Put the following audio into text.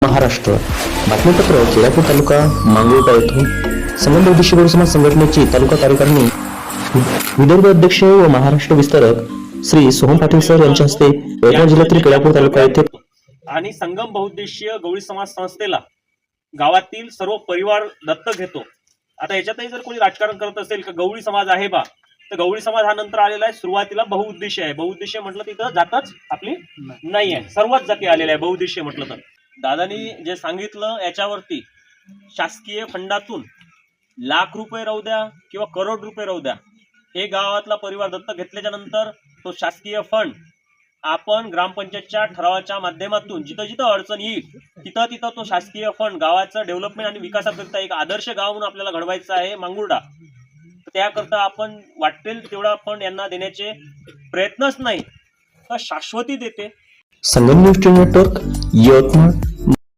महाराष्ट्र बातमीपत्र केळापूर तालुका मांगुर्डा येथून संगम बौद्धिस्ट गौड समाज संघटनेची तालुका कार्यकारिणी विदर्भ अध्यक्ष व महाराष्ट्र विस्तारक श्री सोहम पाटील सर यांच्या हस्ते यवतमाळ जिल्ह्यातील केळापूर तालुका येथे आणि संगम बहुउद्देशीय गवळी समाज संस्थेला गावातील सर्व परिवार दत्तक घेतो। आता याच्यातही जर कोणी राजकारण करत असेल की गवळी समाज आहे बा, तर गवळी समाज हा नंतर आलेला आहे। सुरुवातीला बहुउद्देशीय आहे, बहुउद्देशीय म्हटलं तिथं जातच आपली नाही आहे, सर्वच जाती आलेल्या आहे बहुउद्देशीय म्हटलं तर। दादानी जे सांगितलं याच्यावरती शासकीय फंडातून लाख रुपये राहू द्या किंवा करोड रुपये राहू द्या, हे गावातला परिवार दत्तक घेतल्याच्या नंतर तो शासकीय फंड आपण ग्रामपंचायतच्या ठरावाच्या माध्यमातून जिथं जिथं अडचण येईल तिथं तिथं तो शासकीय फंड गावाचं डेव्हलपमेंट आणि विकासाकरिता एक आदर्श गाव म्हणून आपल्याला घडवायचं आहे मांगुर्डा। त्याकरता आपण वाटेल तेवढा फंड यांना देण्याचे प्रयत्नच नाही तर शाश्वती देते। संगम न्यूज नेटवर्क यवतमाळ।